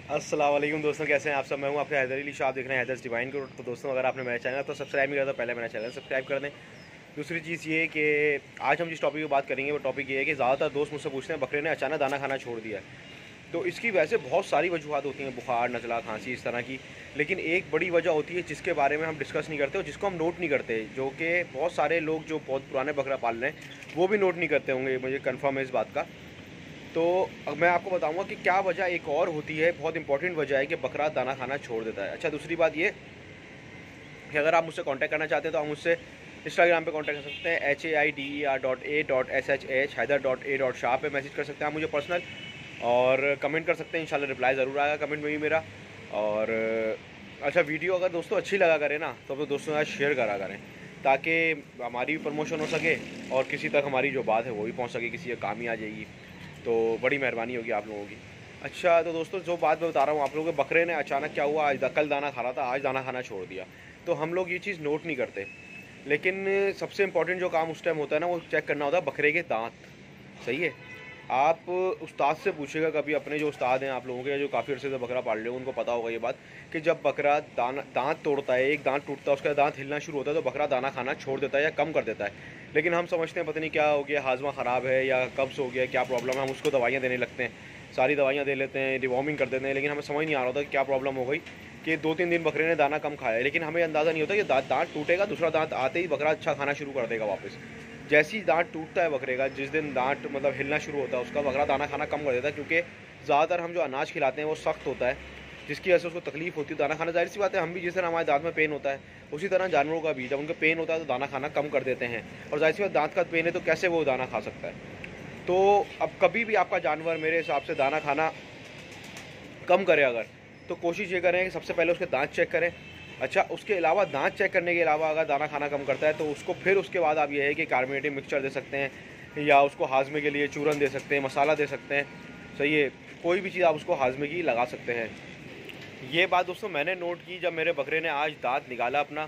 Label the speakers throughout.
Speaker 1: अस्सलाम वालेकुम दोस्तों, कैसे हैं आप सब। मैं हूं आपके हैदर अली शाह, आप देख रहे हैं हैदर्स डिवाइन को। तो दोस्तों, अगर आपने मेरा चैनल तो सब्सक्राइब नहीं करा तो पहले मेरा चैनल सब्सक्राइब कर दें। दूसरी चीज़ ये कि आज हम जिस टॉपिक की बात करेंगे वो टॉपिक ये है कि ज़्यादातर दोस्त मुझसे पूछते हैं बकरे ने अचानक दाना खाना छोड़ दिया है। तो इसकी वजह से बहुत सारी वजूहत होती हैं, बुखार, नज़ला, खांसी, इस तरह की। लेकिन एक बड़ी वजह होती है जिसके बारे में हम डिस्कस नहीं करते और जिसको हम नोट नहीं करते, जो कि बहुत सारे लोग जो बहुत पुराने बकरा पाल रहे हैं वो भी नोट नहीं करते होंगे, मुझे कन्फर्म है इस बात का। तो अब मैं आपको बताऊंगा कि क्या वजह एक और होती है, बहुत इंपॉर्टेंट वजह है कि बकरा दाना खाना छोड़ देता है। अच्छा, दूसरी बात ये कि अगर आप मुझसे कांटेक्ट करना चाहते हैं तो आप मुझसे इंस्टाग्राम पे कांटेक्ट कर सकते हैं, HAIDER.A.SHA पे मैसेज कर सकते हैं आप मुझे पर्सनल, और कमेंट कर सकते हैं। इंशाल्लाह रिप्लाई ज़रूर आएगा कमेंट में भी मेरा। और अच्छा, वीडियो अगर दोस्तों अच्छी लगा करें ना तो दोस्तों के साथ शेयर करा करें, ताकि हमारी भी प्रमोशन हो सके और किसी तक हमारी जो बात है वो भी पहुँच सके, किसी के काम ही आ जाएगी। तो बड़ी मेहरबानी होगी आप लोगों की। अच्छा, तो दोस्तों जो बात मैं बता रहा हूँ आप लोगों के, बकरे ने अचानक क्या हुआ, आज कल दाना खा रहा था, आज दाना खाना छोड़ दिया। तो हम लोग ये चीज़ नोट नहीं करते, लेकिन सबसे इंपॉर्टेंट जो काम उस टाइम होता है ना, वो चेक करना होता है बकरे के दांत। सही है। आप उस्ताद से पूछेगा कभी, अपने जो उस्ताद हैं आप लोगों के, जो काफ़ी अर्से से बकरा पाल रहे हो, उनको पता होगा ये बात कि जब बकरा दांत तोड़ता है, एक दांत टूटता है, उसका दांत हिलना शुरू होता है, तो बकरा दाना खाना छोड़ देता है या कम कर देता है। लेकिन हम समझते हैं पता नहीं क्या हो गया, हाजमा ख़राब है या कब्ज़ हो गया, क्या प्रॉब्लम है, हम उसको दवाइयाँ देने लगते हैं, सारी दवाइयाँ दे लेते हैं, डिवॉर्मिंग कर देते हैं। लेकिन हमें समझ नहीं आ रहा होता कि क्या प्रॉब्लम हो गई कि 2-3 दिन बकरे ने दाना कम खाया है, लेकिन हमें अंदाज़ा नहीं होता कि दांत टूटेगा, दूसरा दांत आते ही बकरा अच्छा खाना शुरू कर देगा वापस। जैसे ही दांत टूटता है बकरे का, जिस दिन दांत मतलब हिलना शुरू होता है, उसका बकरा दाना खाना कम कर देता है, क्योंकि ज़्यादातर हम जो अनाज खिलाते हैं वो सख्त होता है, जिसकी वजह से उसको तकलीफ होती है दाना खाना। जाहिर सी बात है, हम भी जिस तरह हमारे दांत में पेन होता है उसी तरह जानवरों का भी जब उनका पेन होता है तो दाना खाना कम कर देते हैं। और जाहिर सी बात, दांत का पेन है तो कैसे वो दाना खा सकता है। तो अब कभी भी आपका जानवर मेरे हिसाब से दाना खाना कम करे अगर, तो कोशिश ये करें कि सबसे पहले उसके दांत चेक करें। अच्छा, उसके अलावा दांत चेक करने के अलावा अगर दाना खाना कम करता है तो उसको फिर उसके बाद आप ये है कि कार्बोनेटेड मिक्सचर दे सकते हैं, या उसको हाजमे के लिए चूरन दे सकते हैं, मसाला दे सकते हैं। सही है, कोई भी चीज़ आप उसको हाजमे की लगा सकते हैं। ये बात दोस्तों मैंने नोट की, जब मेरे बकरे ने आज दांत निकाला अपना,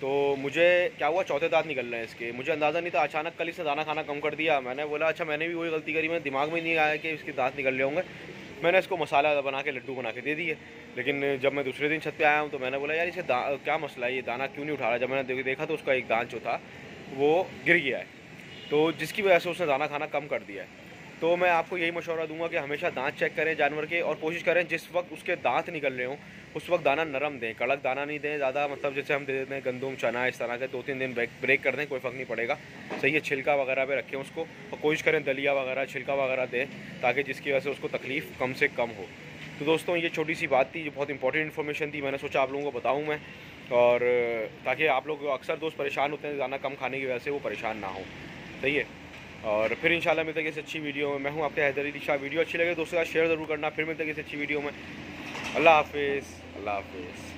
Speaker 1: तो मुझे क्या हुआ, चौथे दांत निकल रहे हैं इसके। मुझे अंदाज़ा नहीं था, अचानक कल इसने दाना खाना कम कर दिया। मैंने बोला अच्छा, मैंने भी वही गलती करी, मेरे दिमाग में नहीं आया कि इसके दांत निकल रहे होंगे। मैंने इसको मसाला बना के लड्डू बना के दे दिए। लेकिन जब मैं दूसरे दिन छत पे आया हूँ तो मैंने बोला यार इसे क्या मसला है, ये दाना क्यों नहीं उठा रहा। जब मैंने देखा तो उसका एक दांत जो था वो गिर गया है, तो जिसकी वजह से उसने दाना खाना कम कर दिया है। तो मैं आपको यही मशवरा दूंगा कि हमेशा दांत चेक करें जानवर के, और कोशिश करें जिस वक्त उसके दांत निकल रहे हों उस वक्त दाना नरम दें, कड़क दाना नहीं दें ज़्यादा। मतलब जैसे हम दे देते हैं गंदम, चना, इस तरह के 2-3 दिन ब्रेक कर दें, कोई फ़र्क नहीं पड़ेगा। सही है, छिलका वगैरह पे रखें उसको, और कोशिश करें दलिया वगैरह, छिलका वगैरह दें, ताकि जिसकी वजह से उसको तकलीफ़ कम से कम हो। तो दोस्तों, ये छोटी सी बात थी, जो बहुत इंपॉर्टेंट इन्फॉर्मेशन थी, मैंने सोचा आप लोगों को बताऊँ मैं, और ताकि आप लोग अक्सर दोस्त परेशान होते हैं दाना कम खाने की वजह से, वो परेशान ना हो। सही है। और फिर इंशाल्लाह मिलते हैं किसी अच्छी वीडियो में। मैं हूं आपके हैदर अली शाह। वीडियो अच्छी लगे दोस्तों का शेयर ज़रूर करना। फिर मिलते हैं किसी अच्छी वीडियो में। अल्लाह हाफिज़, अल्लाह हाफिज़।